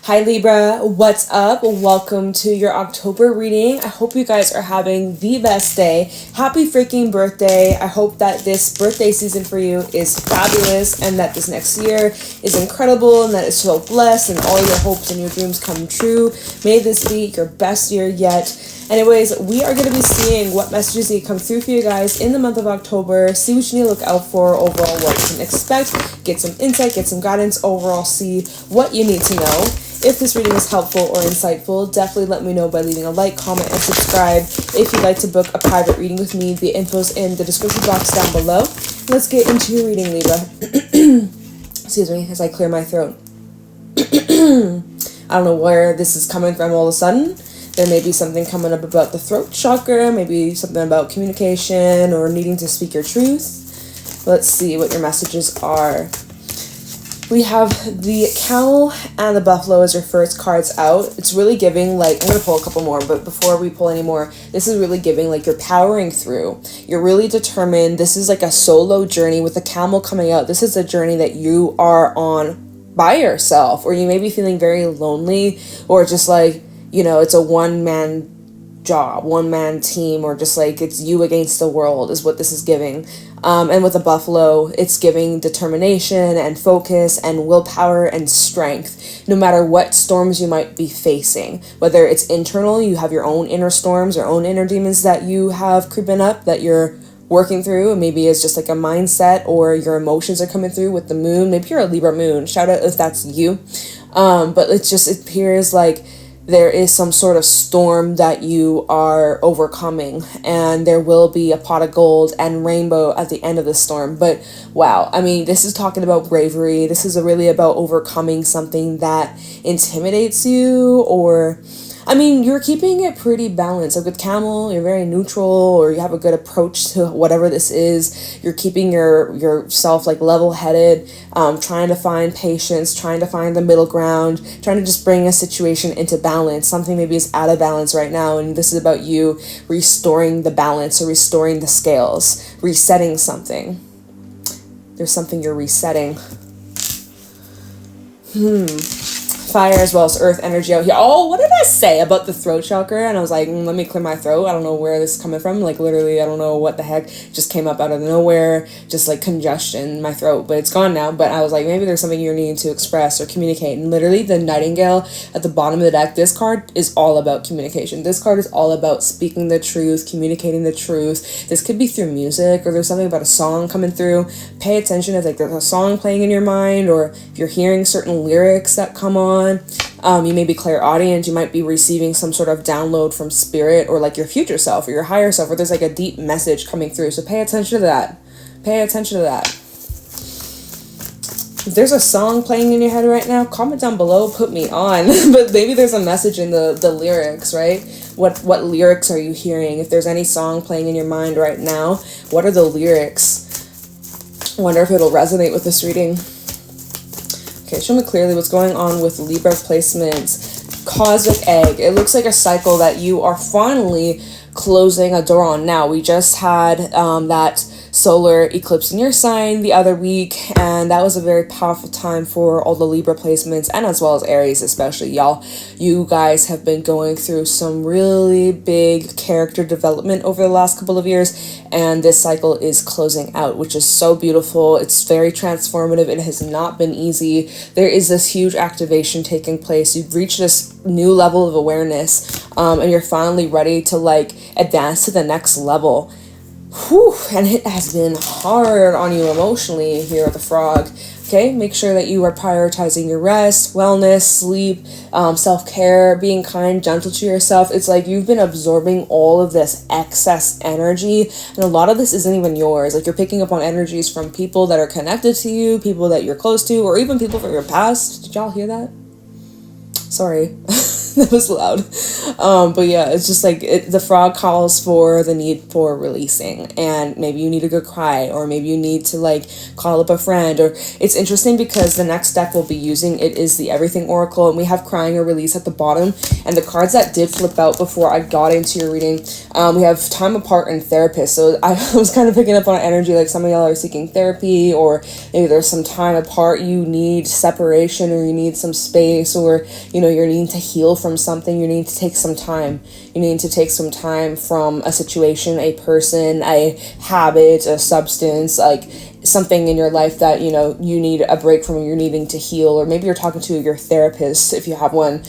Hi Libra, what's up? Welcome to your October reading. I hope you guys are having the best day. Happy freaking birthday. I hope that this birthday season for you is fabulous and that this next year is incredible and that it's so blessed and all your hopes and your dreams come true. May this be your best year yet. Anyways, we are going to be seeing what messages need to come through for you guys in the month of October. See what you need to look out for overall, what you can expect. Get some insight, get some guidance overall, see what you need to know. If this reading is helpful or insightful, definitely let me know by leaving a like, comment, and subscribe. If you'd like to book a private reading with me, the info's in the description box down below. Let's get into your reading, Libra. Excuse me, as I clear my throat. I don't know where this is coming from all of a sudden. There may be something coming up about the throat chakra, maybe something about communication or needing to speak your truth. Let's see what your messages are. We have the camel and the buffalo as your first cards out. It's really giving, like, I'm going to pull a couple more, but before we pull any more, this is really giving, like, you're powering through. You're really determined. This is like a solo journey with the camel coming out. This is a journey that you are on by yourself, or you may be feeling very lonely, or just like, you know, it's a one-man job, one-man team, or just like it's you against the world is what this is giving. And with the buffalo, it's giving determination and focus and willpower and strength, no matter what storms you might be facing. Whether it's internal, you have your own inner storms or own inner demons that you have creeping up that you're working through, and maybe it's just like a mindset or your emotions are coming through with the moon. Maybe you're a Libra moon. Shout out if that's you. But it appears like there is some sort of storm that you are overcoming, and there will be a pot of gold and rainbow at the end of the storm. But wow, I mean, this is talking about bravery. This is really about overcoming something that intimidates you, or I mean, you're keeping it pretty balanced. Like with camel, you're very neutral, or you have a good approach to whatever this is. You're keeping yourself like level-headed, trying to find patience, trying to find the middle ground, trying to just bring a situation into balance. Something maybe is out of balance right now, and this is about you restoring the balance or restoring the scales, resetting something. There's something you're resetting. Fire as well as earth energy out here. Oh, what did I say about the throat chakra? And I was like, let me clear my throat. I don't know where this is coming from. Like literally, I don't know what the heck just came up out of nowhere. Just like congestion in my throat, but it's gone now. But I was like, maybe there's something you're needing to express or communicate. And literally the nightingale at the bottom of the deck, this card is all about communication. This card is all about speaking the truth, communicating the truth. This could be through music, or there's something about a song coming through. Pay attention if like there's a song playing in your mind, or if you're hearing certain lyrics that come on. You may be clairaudient. You might be receiving some sort of download from spirit, or like your future self or your higher self, or there's like a deep message coming through. So pay attention to that. Pay attention to that. If there's a song playing in your head right now, comment down below, put me on. But maybe there's a message in the lyrics, right? What lyrics are you hearing? If there's any song playing in your mind right now, what are the lyrics? I wonder if it'll resonate with this reading. Okay, show me clearly what's going on with Libra placements. Cosmic egg. It looks like a cycle that you are finally closing a door on now. We just had that solar eclipse in your sign the other week, and that was a very powerful time for all the Libra placements, and as well as Aries especially. Y'all, you guys have been going through some really big character development over the last couple of years, and this cycle is closing out, which is so beautiful. It's very transformative. It has not been easy. There is this huge activation taking place. You've reached this new level of awareness, and you're finally ready to like advance to the next level. Whew, and it has been hard on you emotionally here with the frog. Okay, make sure that you are prioritizing your rest, wellness, sleep, self-care, being kind, gentle to yourself. It's like you've been absorbing all of this excess energy, and a lot of this isn't even yours. Like you're picking up on energies from people that are connected to you, people that you're close to, or even people from your past. Did y'all hear that? Sorry. That was loud. But yeah, it's just like the frog calls for the need for releasing, and maybe you need to go cry, or maybe you need to like call up a friend. Or it's interesting because the next deck we'll be using, it is the Everything Oracle, and we have crying or release at the bottom. And the cards that did flip out before I got into your reading, we have time apart and therapist. So I was kind of picking up on energy, like some of y'all are seeking therapy, or maybe there's some time apart, you need separation, or you need some space, or you know, you're needing to heal from something. You need to take some time. You need to take some time from a situation, a person, a habit, a substance, like something in your life that, you know, you need a break from, you're needing to heal, or maybe you're talking to your therapist if you have one.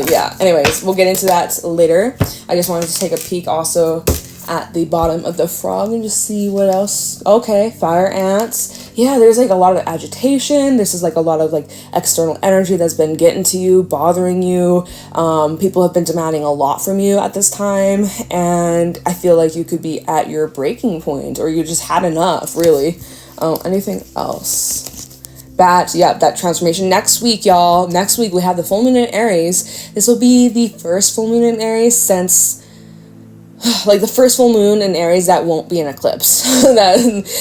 Yeah, anyways, we'll get into that later. I just wanted to take a peek also at the bottom of the frog and just see what else. Okay, fire ants. Yeah, there's like a lot of agitation. This is like a lot of like external energy that's been getting to you, bothering you. People have been demanding a lot from you at this time, and I feel like you could be at your breaking point, or you just had enough, really. Anything else? Bat, yeah, that transformation. Next week, y'all. Next week we have the full moon in Aries. This will be the first full moon in Aries since like the first full moon in Aries that won't be an eclipse.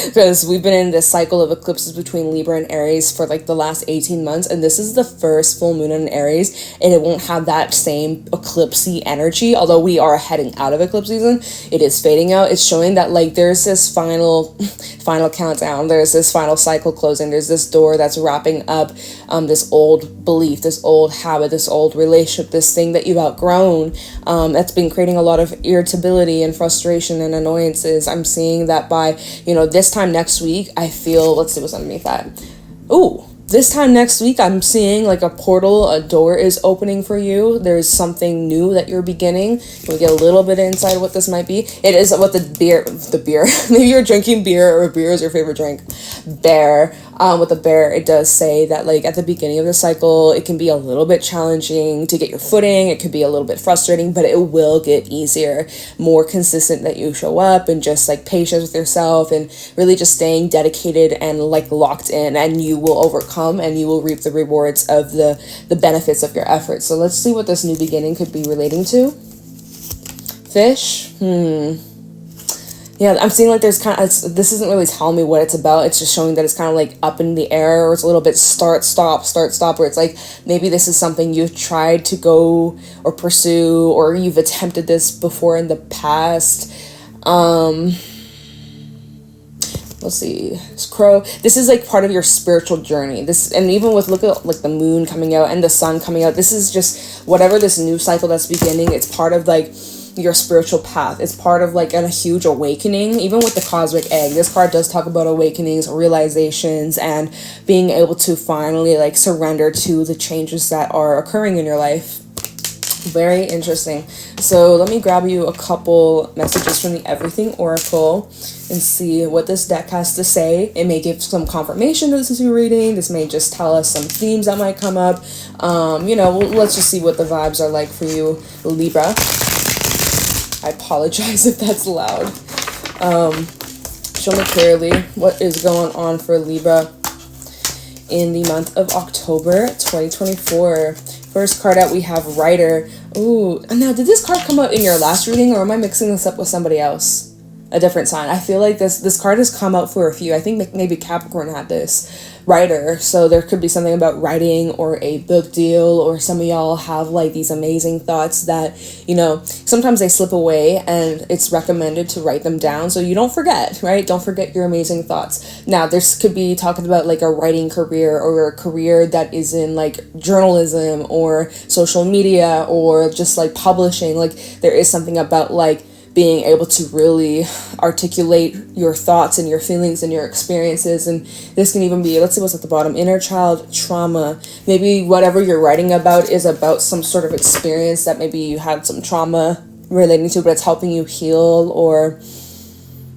Because we've been in this cycle of eclipses between Libra and Aries for like the last 18 months, and this is the first full moon in Aries, and it won't have that same eclipsey energy. Although we are heading out of eclipse season, it is fading out. It's showing that like there's this final countdown, there's this final cycle closing, there's this door that's wrapping up this old belief, this old habit, this old relationship, this thing that you've outgrown, that's been creating a lot of irritability and frustration and annoyances. I'm seeing that by, you know, this time next week, I feel, let's see what's underneath that. Ooh, this time next week, I'm seeing like a portal, a door is opening for you. There's something new that you're beginning. We get a little bit of insight what this might be. It is what the beer, maybe you're drinking beer, or beer is your favorite drink. Bear. With the bear, it does say that like at the beginning of the cycle, it can be a little bit challenging to get your footing. It could be a little bit frustrating, but it will get easier, more consistent that you show up, and just like patience with yourself, and really just staying dedicated and like locked in, and you will overcome and you will reap the rewards of the benefits of your efforts. So let's see what this new beginning could be relating to. Fish. Yeah, I'm seeing like there's kind of, this isn't really telling me what it's about. It's just showing that it's kind of like up in the air, or it's a little bit start, stop, where it's like maybe this is something you've tried to go or pursue, or you've attempted this before in the past. Let's see, it's crow. This is like part of your spiritual journey. This, and even with, look at like the moon coming out and the sun coming out, this is just whatever this new cycle that's beginning, it's part of like your spiritual path. It's part of like a huge awakening. Even with the cosmic egg, this card does talk about awakenings, realizations, and being able to finally like surrender to the changes that are occurring in your life. Very interesting. So let me grab you a couple messages from the Everything Oracle and see what this deck has to say. It may give some confirmation that this is your reading. This may just tell us some themes that might come up. You know, let's just see what the vibes are like for you, Libra. I apologize if that's loud. Show me clearly what is going on for Libra in the month of October 2024. First card out, we have Writer. Ooh, now did this card come out in your last reading, or am I mixing this up with somebody else? A different sign. I feel like this card has come out for a few. I think maybe Capricorn had this. Writer, so there could be something about writing or a book deal, or some of y'all have like these amazing thoughts that, you know, sometimes they slip away, and it's recommended to write them down so you don't forget, right? Don't forget your amazing thoughts. Now, this could be talking about like a writing career, or a career that is in like journalism or social media, or just like publishing. Like there is something about like being able to really articulate your thoughts and your feelings and your experiences. And this can even be, let's see what's at the bottom, inner child trauma. Maybe whatever you're writing about is about some sort of experience that maybe you had some trauma relating to, but it's helping you heal. Or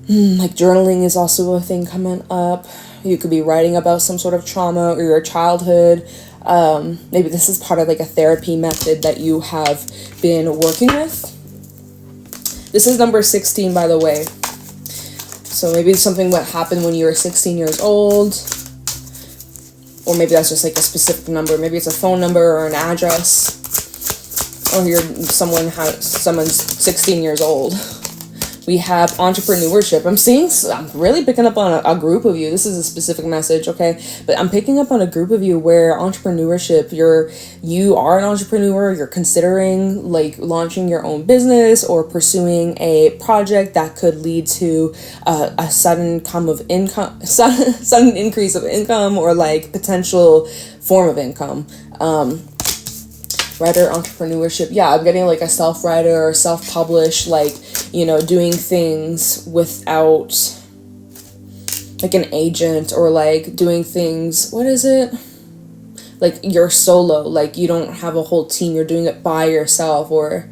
like journaling is also a thing coming up. You could be writing about some sort of trauma or your childhood. Maybe this is part of like a therapy method that you have been working with. This is number 16, by the way. So maybe something what happened when you were 16 years old. or maybe that's just like a specific number. Maybe it's a phone number or an address, or someone's 16 years old. We have entrepreneurship. I'm really picking up on a group of you. This is a specific message, okay? But I'm picking up on a group of you where entrepreneurship, you are an entrepreneur, you're considering like launching your own business or pursuing a project that could lead to a sudden increase of income, or like potential form of income. Writer, entrepreneurship. Yeah, I'm getting like a self-writer or self-publish, like, you know, doing things without like an agent, or like doing things, what is it? Like you're solo, like you don't have a whole team, you're doing it by yourself, or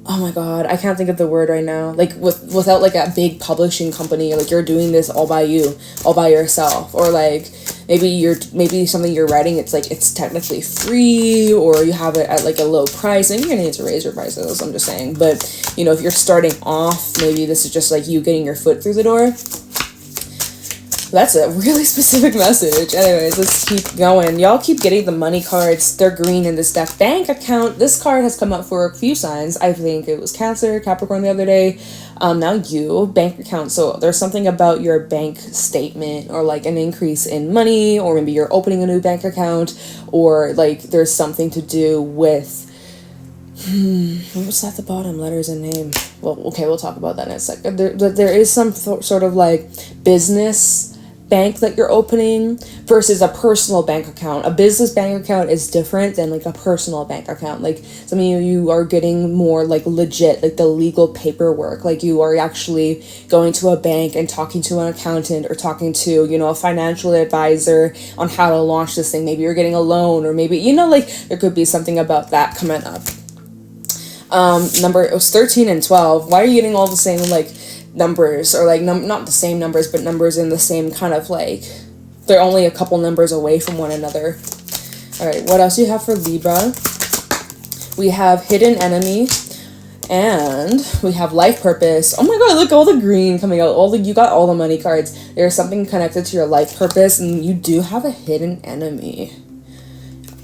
oh my god, I can't think of the word right now. Like without like a big publishing company, like you're doing this all by yourself, or like maybe something you're writing, it's technically free, or you have it at like a low price. Maybe you're gonna need to raise your prices, I'm just saying. But you know, if you're starting off, maybe this is just like you getting your foot through the door. That's a really specific message. Anyways, let's keep going. Y'all keep getting the money cards. They're green in this deck. Bank account. This card has come up for a few signs. I think it was Cancer, Capricorn the other day. Now you. Bank account. So there's something about your bank statement, or like an increase in money, or maybe you're opening a new bank account, or like there's something to do with... what was at the bottom? Letters and name. Well, okay, we'll talk about that in a second. There is some sort of like business bank that you're opening versus a personal bank account. A business bank account is different than like a personal bank account. Like some of you are getting more like legit, like the legal paperwork. Like you are actually going to a bank and talking to an accountant, or talking to, you know, a financial advisor on how to launch this thing. Maybe you're getting a loan, or maybe, you know, like there could be something about that coming up. It was 13 and 12. Why are you getting all the same like numbers, or like not the same numbers, but numbers in the same kind of like, they're only a couple numbers away from one another. All right, what else do you have for Libra? We have hidden enemy, and we have life purpose. Oh my god, look, all the green coming out. You got all the money cards. There's something connected to your life purpose, and you do have a hidden enemy.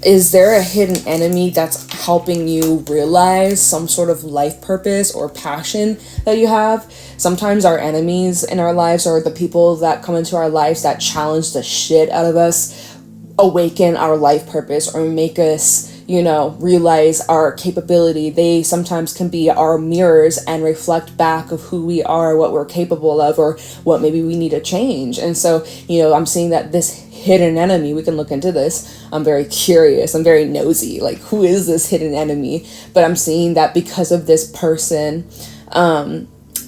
Is there a hidden enemy that's helping you realize some sort of life purpose or passion that you have? Sometimes our enemies in our lives are the people that come into our lives that challenge the shit out of us, awaken our life purpose, or make us, you know, realize our capability. They sometimes can be our mirrors and reflect back of who we are, what we're capable of, or what maybe we need to change. And so, you know, I'm seeing that this hidden enemy, we can look into this. I'm very curious. I'm very nosy. Like, who is this hidden enemy? But I'm seeing that because of this person,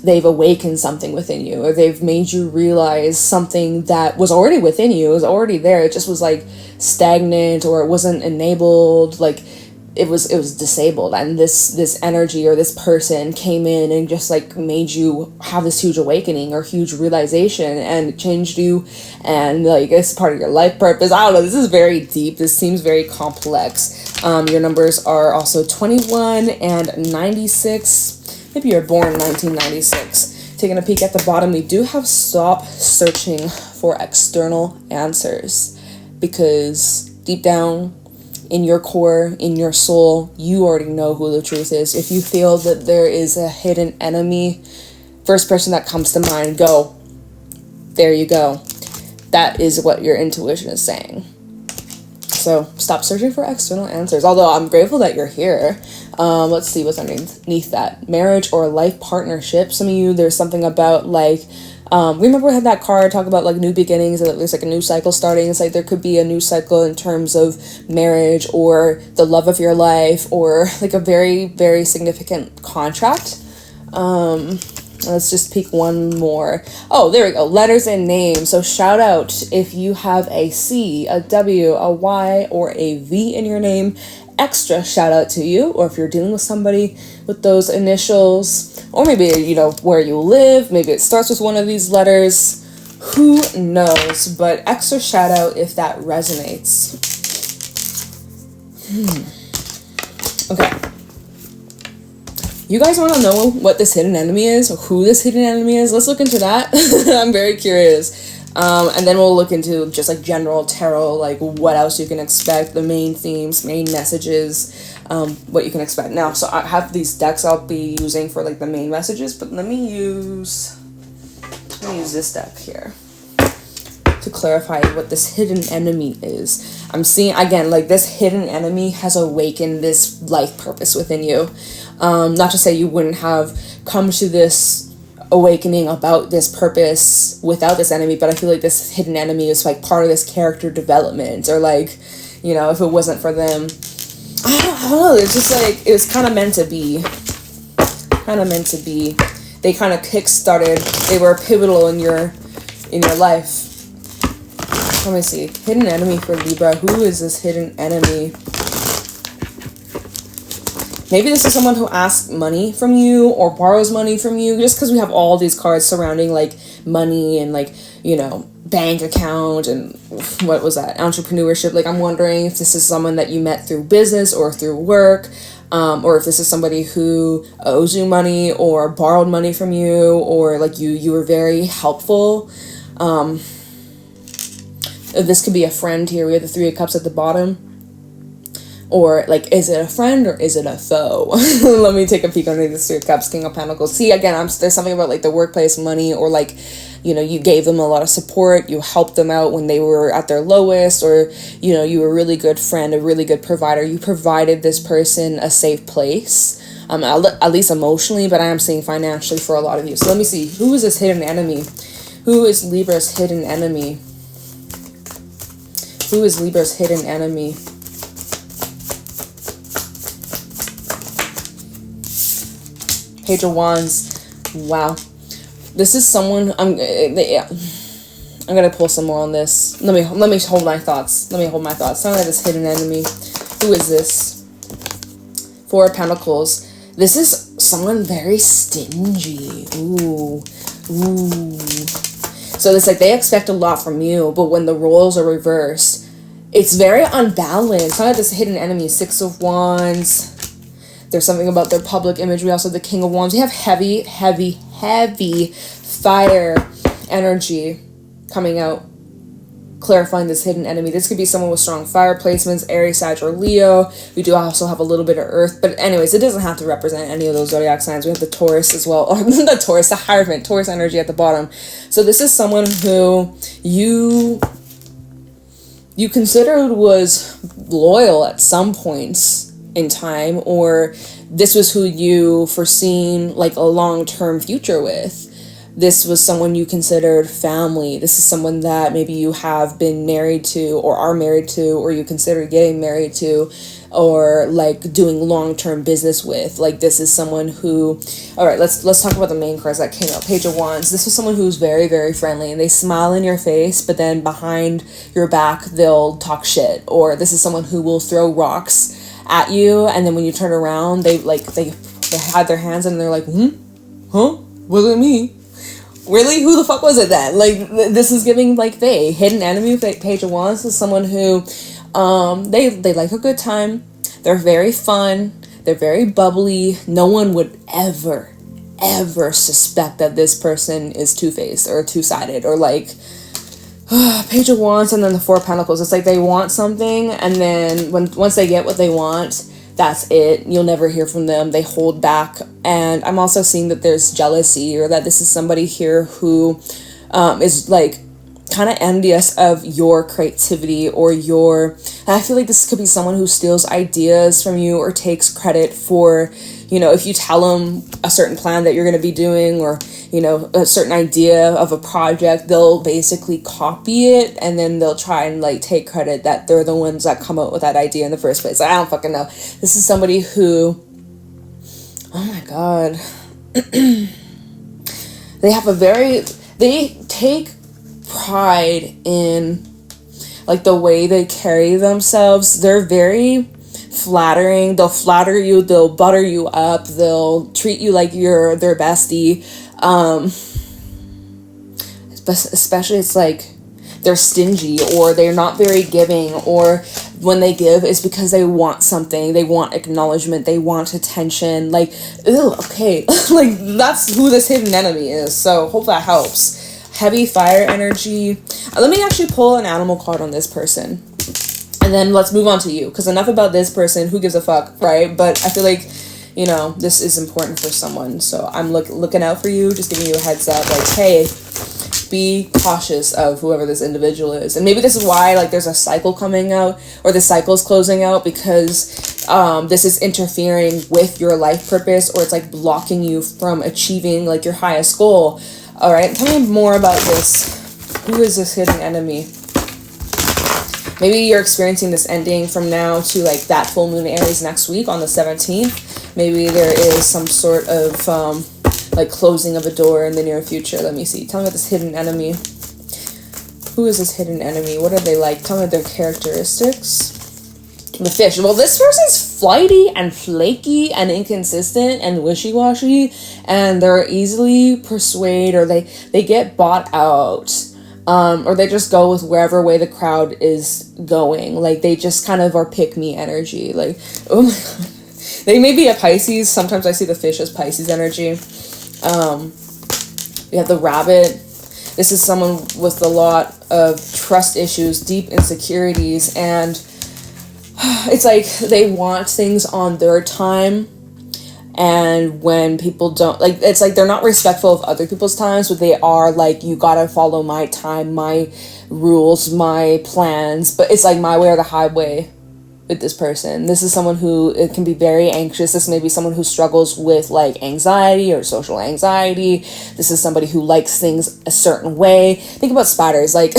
they've awakened something within you, or they've made you realize something that was already within you. It was already there. It just was like stagnant, or it wasn't enabled. Like it was disabled, and this energy or this person came in and just like made you have this huge awakening or huge realization, and it changed you, and like it's part of your life purpose. I don't know, this is very deep. This seems very complex. Your numbers are also 21 and 96. Maybe you're born in 1996. Taking a peek at the bottom, we do have stop searching for external answers, because deep down in your core, in your soul, you already know who the truth is. If you feel that there is a hidden enemy, first person that comes to mind, go. There you go. That is what your intuition is saying. So stop searching for external answers. Although I'm grateful that you're here. Let's see what's underneath that. Marriage or life partnership. Some of you, there's something about like, remember we had that card talk about like new beginnings, and there's like a new cycle starting. It's like there could be a new cycle in terms of marriage, or the love of your life, or like a very, very significant contract. Let's just pick one more. Oh, there we go. Letters and names. So shout out if you have a C, a W, a Y, or a V in your name. Extra shout out to you. Or if you're dealing with somebody with those initials, or maybe, you know, where you live, maybe it starts with one of these letters. Who knows? But extra shout out if that resonates. Okay. You guys want to know what this hidden enemy is, or who this hidden enemy is? Let's look into that. I'm very curious. And then we'll look into just like general tarot, like what else you can expect, the main themes, main messages, what you can expect. Now, so I have these decks I'll be using for like the main messages, but let me use this deck here to clarify what this hidden enemy is. I'm seeing, again, like this hidden enemy has awakened this life purpose within you. Not to say you wouldn't have come to this awakening about this purpose without this enemy, but I feel like this hidden enemy is like part of this character development, or like, you know, if it wasn't for them, I don't know, it's just like, it was kind of meant to be. They kind of kick-started, they were pivotal in your life. Let me see. Hidden enemy for Libra. Who is this hidden enemy? Maybe this is someone who asks money from you or borrows money from you, just because we have all these cards surrounding like money and like, you know, bank account and what was that? Entrepreneurship. Like, I'm wondering if this is someone that you met through business or through work, or if this is somebody who owes you money or borrowed money from you, or like you were very helpful. This could be a friend here. We have the Three of Cups at the bottom. Or, like, is it a friend or is it a foe? Let me take a peek underneath the Three of Cups, King of Pentacles. See, again, there's something about, like, the workplace money, or, like, you know, you gave them a lot of support. You helped them out when they were at their lowest, or, you know, you were a really good friend, a really good provider. You provided this person a safe place, at least emotionally, but I am seeing financially for a lot of you. So let me see. Who is this hidden enemy? Who is Libra's hidden enemy? Who is Libra's hidden enemy? Page of Wands. Wow. This is someone, I'm gonna pull some more on this. Let me hold my thoughts. Someone that is hidden enemy. Who is this? Four of Pentacles. This is someone very stingy. Ooh. So it's like they expect a lot from you, but when the roles are reversed, it's very unbalanced. Kind of this hidden enemy. Six of Wands. There's something about their public image. We also have the King of Wands. We have heavy fire energy coming out, clarifying this hidden enemy. This could be someone with strong fire placements, Aries, Sag, or Leo. We do also have a little bit of Earth, but anyways, it doesn't have to represent any of those zodiac signs. We have the Taurus as well, or the Hierophant, Taurus energy at the bottom. So this is someone who you considered was loyal at some points in time, or this was who you foreseen like a long-term future with. This was someone you considered family. This is someone that maybe you have been married to, or are married to, or you consider getting married to, or like doing long-term business with. Like, this is someone who, all right, let's talk about the main cards that came out. Page of Wands. This was someone who's very, very friendly, and they smile in your face, but then behind your back they'll talk shit. Or this is someone who will throw rocks at you, and then when you turn around, they had their hands and they're like, huh, wasn't me. Really? Who the fuck was it then? Like, this is giving like hidden enemy with Page of Wands is someone who they like a good time. They're very fun. They're very bubbly. No one would ever suspect that this person is two-faced or two-sided, or like Page of Wands and then the Four of Pentacles. It's like they want something, and then once they get what they want, that's it. You'll never hear from them. They hold back. And I'm also seeing that there's jealousy, or that this is somebody here who is like kind of envious of your creativity or and I feel like this could be someone who steals ideas from you or takes credit for, you know, if you tell them a certain plan that you're going to be doing, or, you know, a certain idea of a project, they'll basically copy it, and then they'll try and like take credit that they're the ones that come up with that idea in the first place. I don't fucking know. This is somebody who, oh my god, they take pride in like the way they carry themselves. They're very flattering. They'll flatter you, they'll butter you up, they'll treat you like you're their bestie. Especially it's like they're stingy, or they're not very giving, or when they give it's because they want something, they want acknowledgement, they want attention. Like, ew, okay. Like, that's who this hidden enemy is. So hope that helps. heavy fire energy. Let me actually pull an animal card on this person. And then let's move on to you. Because enough about this person. Who gives a fuck, right? But I feel like, you know, this is important for someone. So I'm looking out for you. Just giving you a heads up. Like, hey, be cautious of whoever this individual is. And maybe this is why, like, there's a cycle coming out. Or the cycle's closing out. Because this is interfering with your life purpose. Or it's, like, blocking you from achieving, like, your highest goal. Alright? Tell me more about this. Who is this hidden enemy? Maybe you're experiencing this ending from now to like that full moon Aries next week on the 17th. Maybe there is some sort of like closing of a door in the near future. Let me see. Tell me about this hidden enemy. Who is this hidden enemy? What are they like? Tell me their characteristics. The fish. Well, this person's flighty and flaky and inconsistent and wishy-washy, and they're easily persuaded, or they get bought out. Or they just go with wherever way the crowd is going. Like, they just kind of are pick-me energy. Like, oh my god. They may be a Pisces. Sometimes I see the fish as Pisces energy. We have the rabbit. This is someone with a lot of trust issues, deep insecurities, and it's like they want things on their time. And when people don't, like, it's like they're not respectful of other people's times, but they are like, you gotta follow my time, my rules, my plans, but it's like my way or the highway with this person. This is someone who, it can be very anxious. This may be someone who struggles with like anxiety or social anxiety. This is somebody who likes things a certain way. Think about spiders, like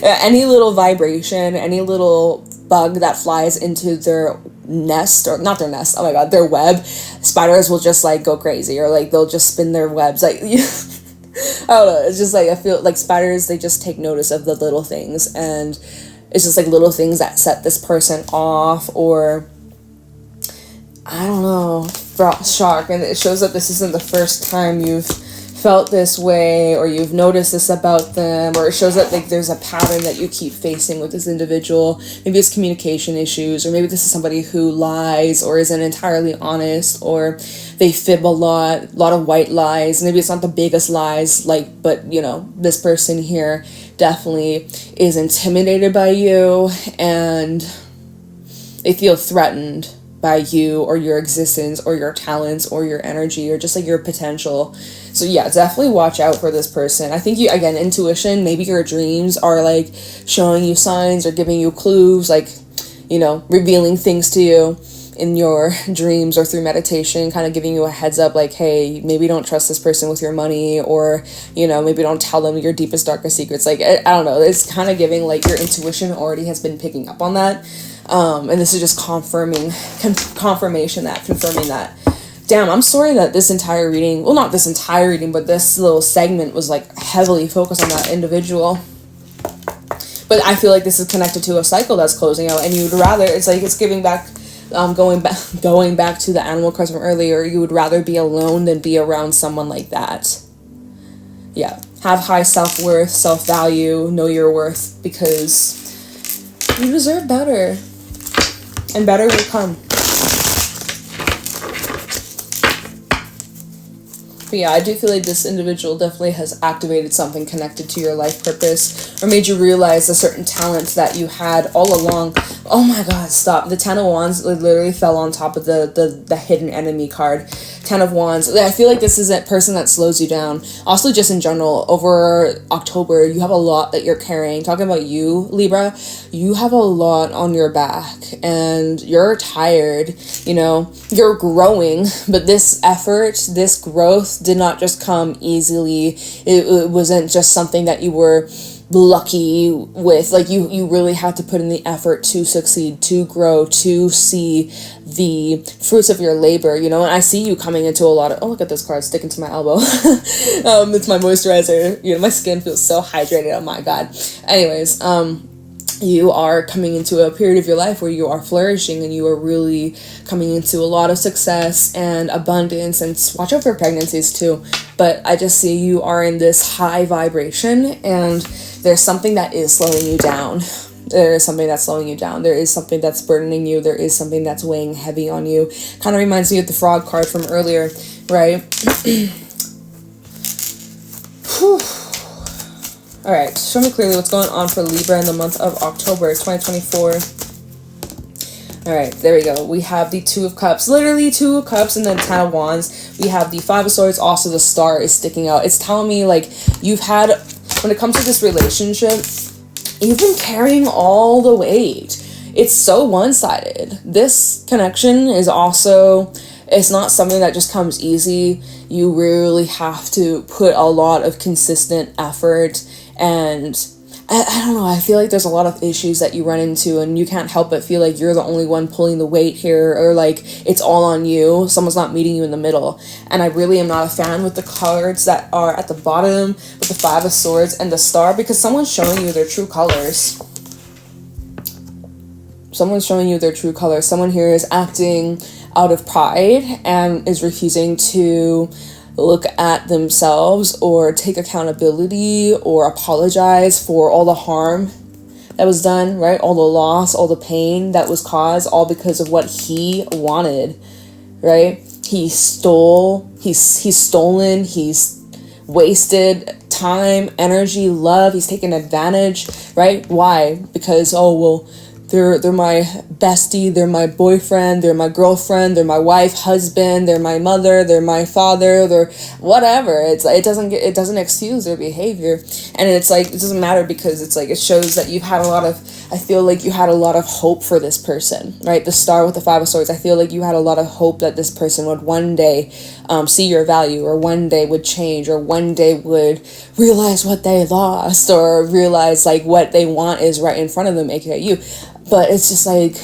any little vibration, any little bug that flies into their nest, or not their nest, oh my god, their web, spiders will just like go crazy, or like they'll just spin their webs, like I don't know, it's just like, I feel like spiders, they just take notice of the little things, and it's just like little things that set this person off, or I don't know, shock. And it shows that this isn't the first time you've felt this way, or you've noticed this about them, or it shows that like there's a pattern that you keep facing with this individual. Maybe it's communication issues, or maybe this is somebody who lies or isn't entirely honest, or they fib a lot of white lies. Maybe it's not the biggest lies, like, but you know, this person here definitely is intimidated by you, and they feel threatened by you or your existence or your talents or your energy or just like your potential. So yeah, definitely watch out for this person. I think you, again, intuition, maybe your dreams are like showing you signs or giving you clues, like, you know, revealing things to you in your dreams or through meditation, kind of giving you a heads up, like, hey, maybe don't trust this person with your money, or, you know, maybe don't tell them your deepest, darkest secrets. Like, I don't know, it's kind of giving like your intuition already has been picking up on that. And this is just confirming that. Damn, I'm sorry that this entire reading, well, not this entire reading, but this little segment was like heavily focused on that individual. But I feel like this is connected to a cycle that's closing out, and you would rather, it's like it's giving back, going back to the animal cards from earlier. You would rather be alone than be around someone like that. Yeah, have high self-worth, self-value, know your worth, because you deserve better. And better will come. But yeah, I do feel like this individual definitely has activated something connected to your life purpose, or made you realize a certain talent that you had all along. Oh my god, stop. The Ten of Wands literally fell on top of the hidden enemy card. Ten of Wands. I feel like this is a person that slows you down. Also, just in general, over October, you have a lot that you're carrying. Talking about you, Libra, you have a lot on your back, and you're tired, you know, you're growing, but this effort, this growth did not just come easily. It wasn't just something that you were lucky with. Like, you really had to put in the effort to succeed, to grow, to see the fruits of your labor, you know. And I see you coming into a lot of, oh, look at this card sticking to my elbow. It's my moisturizer, you know, my skin feels so hydrated, oh my god. Anyways, you are coming into a period of your life where you are flourishing, and you are really coming into a lot of success and abundance, and watch out for pregnancies too. But I just see you are in this high vibration, and there's something that is slowing you down. There is something that's slowing you down. There is something that's burdening you. There is something that's weighing heavy on you. Kind of reminds me of the frog card from earlier, right? All right, show me clearly what's going on for Libra in the month of October 2024. All right, there we go. We have the Two of Cups, literally Two of Cups, and then Ten of Wands. We have the Five of Swords. Also, the Star is sticking out. It's telling me like you've had, when it comes to this relationship, you've been carrying all the weight. It's so one-sided. This connection is also, it's not something that just comes easy. You really have to put a lot of consistent effort, and I don't know, I feel like there's a lot of issues that you run into and you can't help but feel like you're the only one pulling the weight here, or like it's all on you. Someone's not meeting you in the middle. And I really am not a fan with the cards that are at the bottom with the Five of Swords and the Star, because someone's showing you their true colors. Someone's showing you their true colors. Someone here is acting out of pride and is refusing to look at themselves or take accountability or apologize for all the harm that was done, right? All the loss, all the pain that was caused, all because of what he wanted, right? He's stolen, he's wasted time, energy, love. He's taken advantage, right? Why? Because, oh, well, they're my bestie, they're my boyfriend, they're my girlfriend, they're my wife, husband, they're my mother, they're my father, they're whatever. It's like, it doesn't excuse their behavior. And it's like, it doesn't matter, because it's like, it shows that you've had a lot of, I feel like you had a lot of hope for this person, right? The Star with the Five of Swords. I feel like you had a lot of hope that this person would one day see your value, or one day would change, or one day would realize what they lost, or realize like what they want is right in front of them, aka you. But it's just like,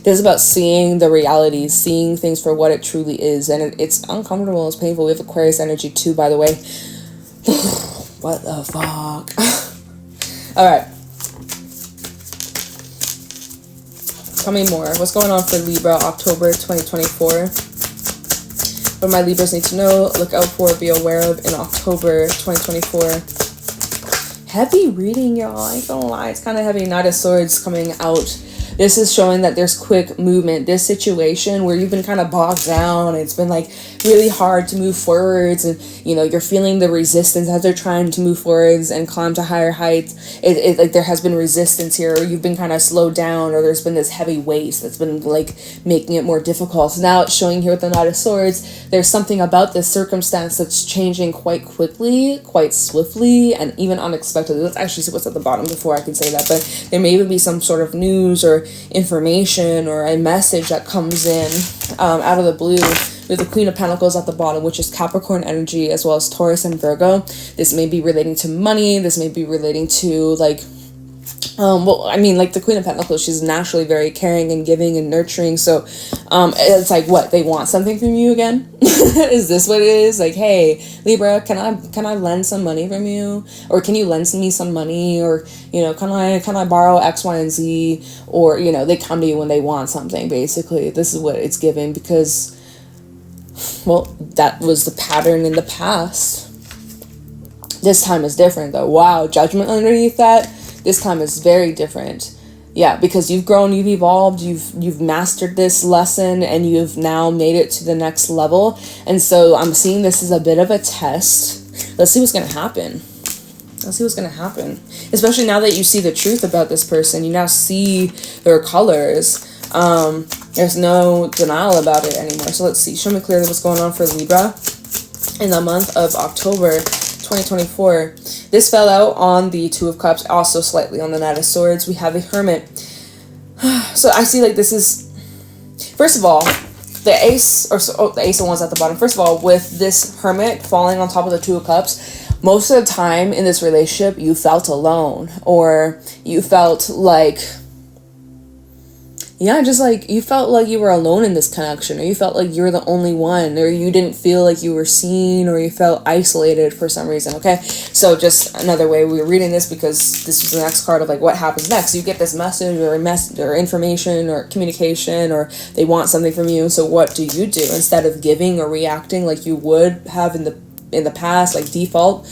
it's about seeing the reality, seeing things for what it truly is. And it's uncomfortable, it's painful. We have Aquarius energy too, by the way. What the fuck? All right. Tell me more. What's going on for Libra, October 2024? What my Libras need to know, look out for, be aware of in October 2024. Heavy reading, y'all. I ain't gonna lie. It's kind of heavy. Knight of Swords coming out. This is showing that there's quick movement. This situation where you've been kind of bogged down, it's been like really hard to move forwards, and you know, you're feeling the resistance as they're trying to move forwards and climb to higher heights. It like there has been resistance here, or you've been kind of slowed down, or there's been this heavy weight that's been like making it more difficult. So now it's showing here with the Knight of Swords, there's something about this circumstance that's changing quite quickly, quite swiftly, and even unexpectedly. Let's actually see what's at the bottom before I can say that. But there may even be some sort of news or information or a message that comes in out of the blue, with the Queen of Pentacles at the bottom, which is Capricorn energy, as well as Taurus and Virgo. This may be relating to money. This may be relating to like, well, I mean, like the Queen of Pentacles, she's naturally very caring and giving and nurturing. So it's like, what, they want something from you again? Is this what it is? Like, hey, Libra, can I lend some money from you? Or can you lend me some money? Or, you know, can I borrow X, Y, and Z? Or, you know, they come to you when they want something, basically. This is what it's given, because, well, that was the pattern in the past. This time is different, though. Wow, judgment underneath that. This time is very different. Yeah, because you've grown, you've evolved, you've mastered this lesson, and you've now made it to the next level. And so I'm seeing this as a bit of a test. Let's see what's going to happen. Let's see what's going to happen. Especially now that you see the truth about this person. You now see their colors. There's no denial about it anymore. So let's see. Show me clearly what's going on for Libra in the month of October 2024. This fell out on the Two of Cups, also slightly on the Knight of Swords. We have a Hermit. So I see like this is, first of all, the Ace, or the Ace of Wands at the bottom. First of all, with this Hermit falling on top of the Two of Cups, most of the time in this relationship, you felt alone, or you felt like, yeah, just like you felt like you were alone in this connection, or you felt like you were the only one, or you didn't feel like you were seen, or you felt isolated for some reason. Okay, so just another way we were reading this, because this was the next card of like what happens next. You get this message or information or communication, or they want something from you. So what do? Instead of giving or reacting like you would have in the past, like default,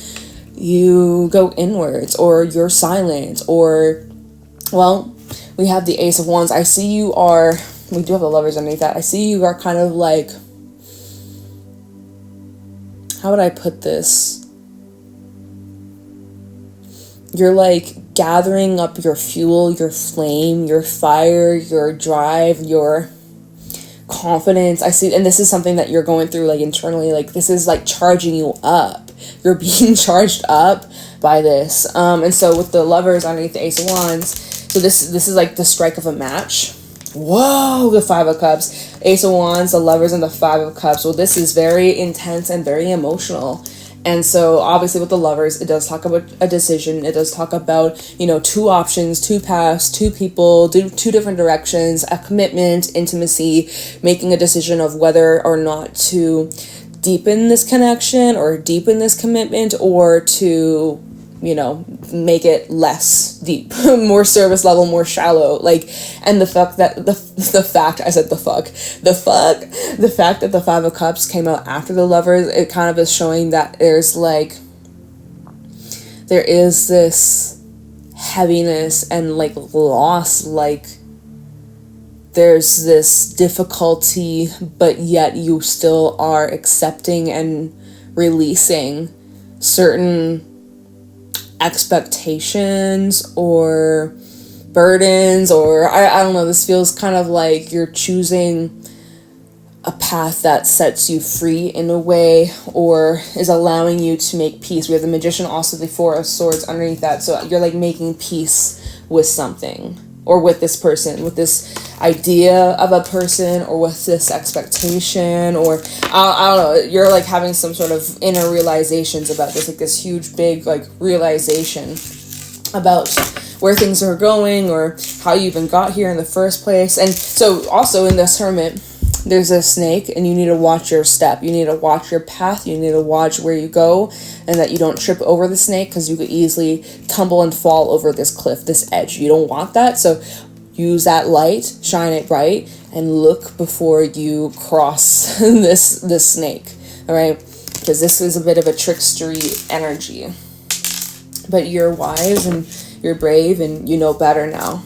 you go inwards, or you're silent, or, well, we have the Ace of Wands. I see you are, we do have the Lovers underneath that. I see you are kind of like, how would I put this? you're like gathering up your fuel, your flame, your fire, your drive, your confidence. I see, and this is something that you're going through like internally, like this is like charging you up. You're being charged up by this. And so with the Lovers underneath the Ace of Wands, so this is like the strike of a match. Whoa, the Five of Cups, Ace of Wands, the Lovers, and the Five of Cups. Well, this is very intense and very emotional. And so obviously with the Lovers, it does talk about a decision. It does talk about, you know, two options, two paths, two people, two different directions, a commitment, intimacy, making a decision of whether or not to deepen this connection or deepen this commitment, or to, you know, make it less deep, more service level, more shallow. Like, and the fact that the fact that the Five of Cups came out after the Lovers, it kind of is showing that there is this heaviness and like loss, like there's this difficulty, but yet you still are accepting and releasing certain expectations or burdens, or I don't know, this feels kind of like you're choosing a path that sets you free in a way, or is allowing you to make peace. We have the Magician, also the Four of Swords underneath that, so you're like making peace with something, or with this person, with this idea of a person, or with this expectation, or I don't know, you're like having some sort of inner realizations about this, like this huge big like realization about where things are going, or how you even got here in the first place. And so also in this Hermit, there's a snake, and you need to watch your step, you need to watch your path, you need to watch where you go, and that you don't trip over the snake, because you could easily tumble and fall over this cliff, this edge. You don't want that, so use that light, shine it bright, and look before you cross this snake, all right? Because this is a bit of a trickstery energy. But you're wise and you're brave and you know better now.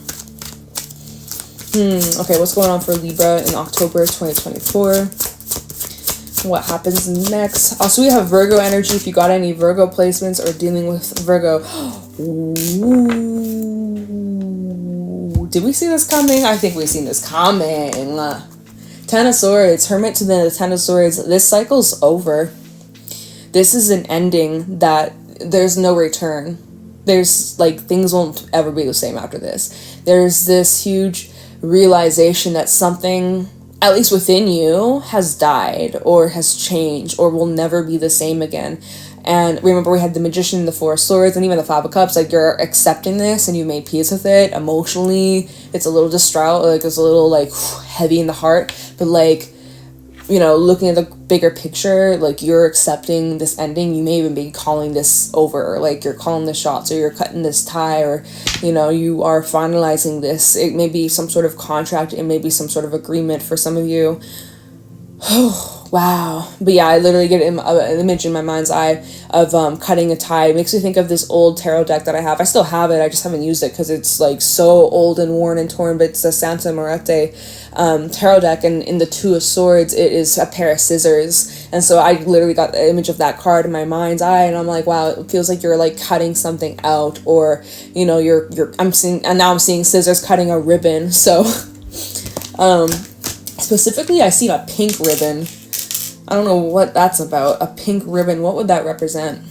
Okay, what's going on for Libra in October 2024? What happens next? Also, we have Virgo energy. If you got any Virgo placements or dealing with Virgo. Ooh. Did we see this coming? I think we've seen this coming. Ten of Swords, Hermit to the Ten of Swords. This cycle's over. This is an ending that there's no return. There's like, things won't ever be the same after this. There's this huge realization that something, at least within you, has died or has changed or will never be the same again. And remember, we had the Magician, the Four of Swords, and even the Five of Cups. Like, you're accepting this and you made peace with it. Emotionally, it's a little distraught, like it's a little like heavy in the heart, but like, you know, looking at the bigger picture, like you're accepting this ending. You may even be calling this over, like you're calling the shots, or you're cutting this tie, or, you know, you are finalizing this. It may be some sort of contract, it may be some sort of agreement for some of you. Oh, wow. But yeah, I literally get an image in my mind's eye of cutting a tie. It makes me think of this old tarot deck that I have. I still have it, I just haven't used it because it's like so old and worn and torn, but it's a Santa Muerte tarot deck, and in the Two of Swords it is a pair of scissors, and so I literally got the image of that card in my mind's eye, and I'm like, wow, it feels like you're like cutting something out, or, you know, I'm seeing scissors cutting a ribbon. So specifically I see a pink ribbon. I don't know what that's about. A pink ribbon, what would that represent?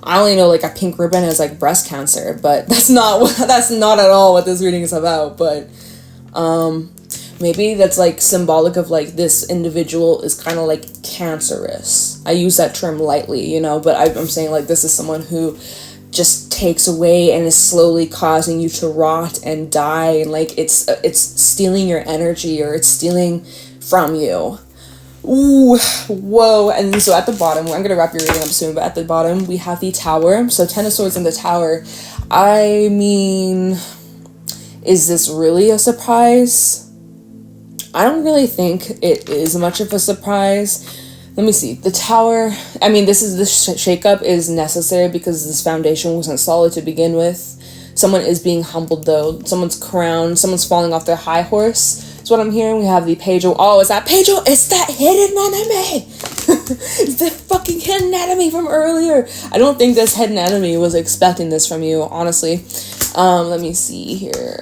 I only know like a pink ribbon as like breast cancer, but that's not at all what this reading is about. But maybe that's like symbolic of like this individual is kind of like cancerous. I use that term lightly, you know, but I'm saying like this is someone who just takes away and is slowly causing you to rot and die, and like it's stealing your energy, or it's stealing from you. Ooh, whoa. And so at the bottom, I'm gonna wrap your reading up soon, but at the bottom we have the Tower. So Ten of Swords in the Tower. I mean, is this really a surprise? I don't really think it is much of a surprise. Let me see. The Tower, I mean, this shakeup is necessary because this foundation wasn't solid to begin with. Someone is being humbled though. Someone's crowned. Someone's falling off their high horse. That's what I'm hearing. We have the Page of... Oh, is that Page of... It's that hidden enemy! It's the fucking hidden enemy from earlier. I don't think this hidden enemy was expecting this from you, honestly. Let me see here.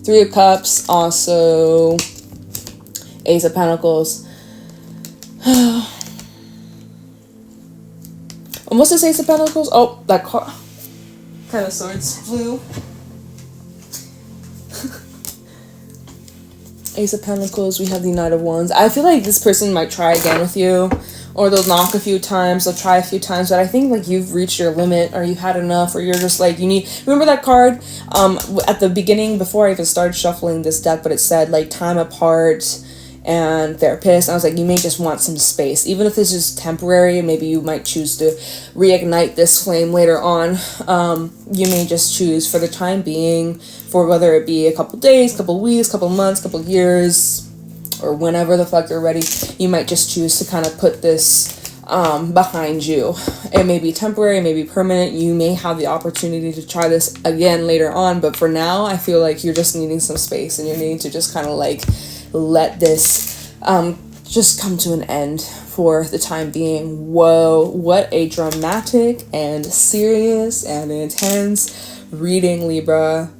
3 of Cups, also Ace of Pentacles. What's this Ace of Pentacles? Oh, that card. Kind of Swords flew. Ace of Pentacles, we have the Knight of Wands. I feel like this person might try again with you, or they'll knock a few times, they'll try a few times, but I think like you've reached your limit, or you've had enough, or you're just like, you need, remember that card at the beginning, before I even started shuffling this deck, but it said like time apart and therapist. I was like, you may just want some space, even if this is temporary. Maybe you might choose to reignite this flame later on. You may just choose for the time being, for whether it be a couple days, couple weeks, couple months, couple years, or whenever the fuck you're ready, you might just choose to kind of put this behind you. It may be temporary, it may be permanent. You may have the opportunity to try this again later on, but for now, I feel like you're just needing some space, and you're needing to just kind of like let this just come to an end for the time being. Whoa, what a dramatic and serious and intense reading, Libra.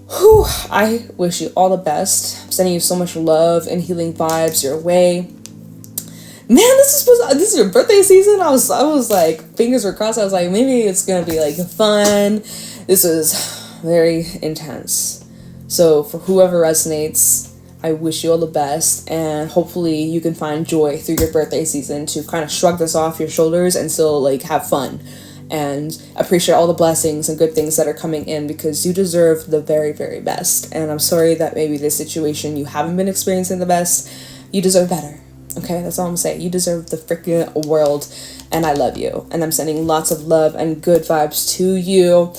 Whew, I wish you all the best. I'm sending you so much love and healing vibes your way. Man, this is your birthday season. I was like, fingers were crossed. I was like, maybe it's gonna be like fun. This is very intense. So for whoever resonates, I wish you all the best, and hopefully you can find joy through your birthday season to kind of shrug this off your shoulders and still like have fun and appreciate all the blessings and good things that are coming in, because you deserve the very, very best. And I'm sorry that maybe this situation you haven't been experiencing the best. You deserve better. Okay, that's all I'm saying. You deserve the freaking world, and I love you, and I'm sending lots of love and good vibes to you.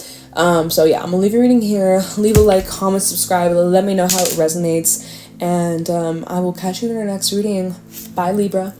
So yeah, I'm gonna leave your reading here. Leave a like, comment, subscribe, let me know how it resonates, and I will catch you in our next reading. Bye, Libra.